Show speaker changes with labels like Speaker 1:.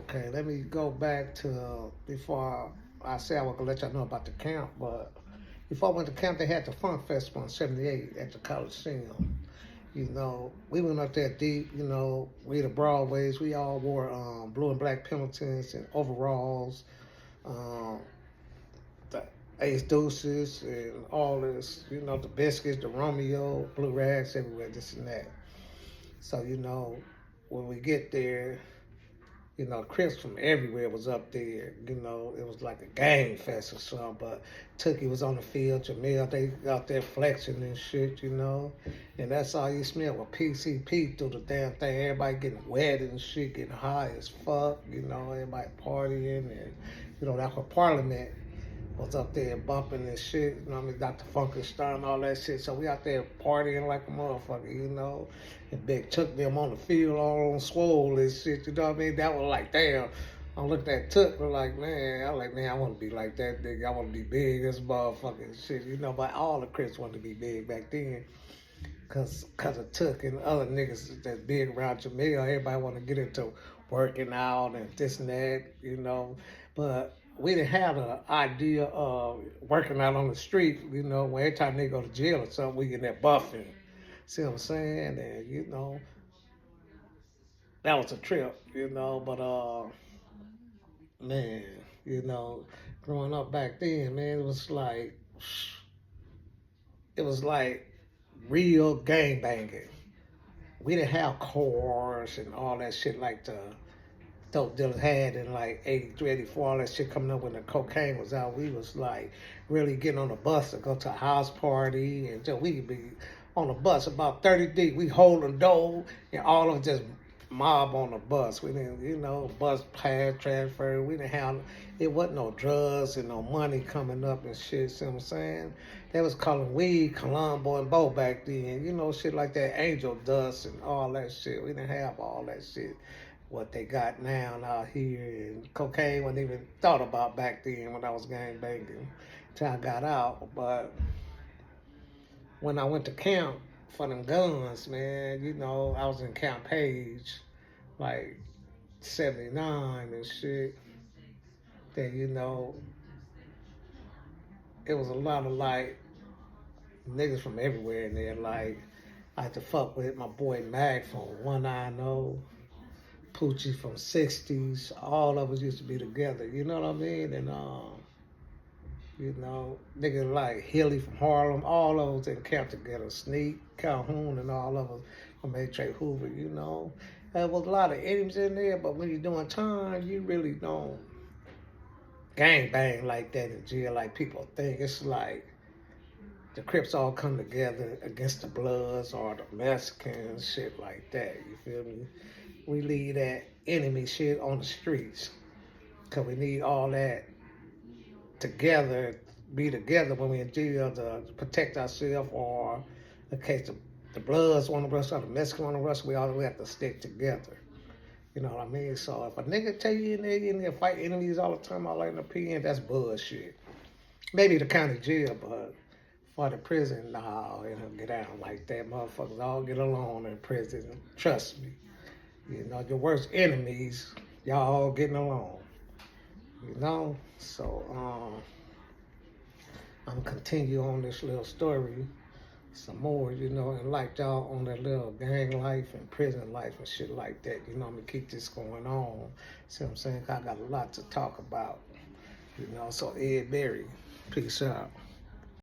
Speaker 1: Okay, let me go back to before I say I was gonna let y'all know about the camp, but before I went to camp, they had the Funk Festival in '78 at the Coliseum. We went up there deep. We the Broadways. We all wore blue and black Pendletons and overalls, um, the Ace Deuces, and all this. The biscuits, the Romeo, blue rags everywhere, this and that. So when we get there, Crips from everywhere was up there. It was like a gang fest or something. But Tookie was on the field, Jamil, they out there flexing and shit. And that's all you smell with PCP through the damn thing. Everybody getting wet and shit, getting high as fuck. Everybody partying. And, that's what Parliament was up there bumping and shit. Dr. Funkenstein and all that shit. So we out there partying like a motherfucker. And Big took them on the field all on swole and shit. That was like, damn. I looked at Took, was like, man, I want to be like that nigga. I want to be big as motherfucking shit. But all the Crips wanted to be big back then. Cause of Took and other niggas that's big around Jamaica. Everybody want to get into working out and this and that. But we didn't have the idea of working out on the street. When every time they go to jail or something, we get that buffing. See what I'm saying? And that was a trip. But man, you know, growing up back then, man, it was like real gang banging. We didn't have cars and all that shit like the dope dealers had in like 83, 84, all that shit coming up when the cocaine was out. We was like really getting on the bus to go to a house party, and so we could be on the bus about 30 deep. We holding dough and all of just mob on the bus. We didn't, bus pass transfer. We didn't have, it wasn't no drugs and no money coming up and shit. See what I'm saying? They was calling weed Colombo and Bo back then. Shit like that, angel dust and all that shit. We didn't have all that shit. What they got now out here, and cocaine wasn't even thought about back then when I was gang banging till I got out. But when I went to camp for them guns, man, I was in Camp Page, like 79 and shit. Then, it was a lot of like niggas from everywhere in there. Like, I had to fuck with my boy Mac from 190, Poochie from 60s. All of us used to be together, you know what I mean? And, niggas like Hilly from Harlem, all of us in camp together. Sneak, Calhoun, and all of us from H.A. Hoover. There was a lot of enemies in there, but when you're doing time, you really don't gang bang like that in jail like people think. It's like the Crips all come together against the Bloods or the Mexicans, shit like that. You feel me? We leave that enemy shit on the streets because we need all that together, be together when we in jail to protect ourselves, or in case the Bloods want to rush or the Mexicans want to rush, we have to stick together. You know what I mean? So if a nigga tell you in there fight enemies all the time, all like in the PN, that's bullshit. Maybe the county jail, but for the prison, nah, it don't get out like that. Motherfuckers all get along in prison. Trust me. Your worst enemies, y'all all getting along. So I'm gonna continue on this little story some more, and like y'all on that little gang life and prison life and shit like that. I'm gonna keep this going on. See what I'm saying? I got a lot to talk about. So Ed Berry, peace out.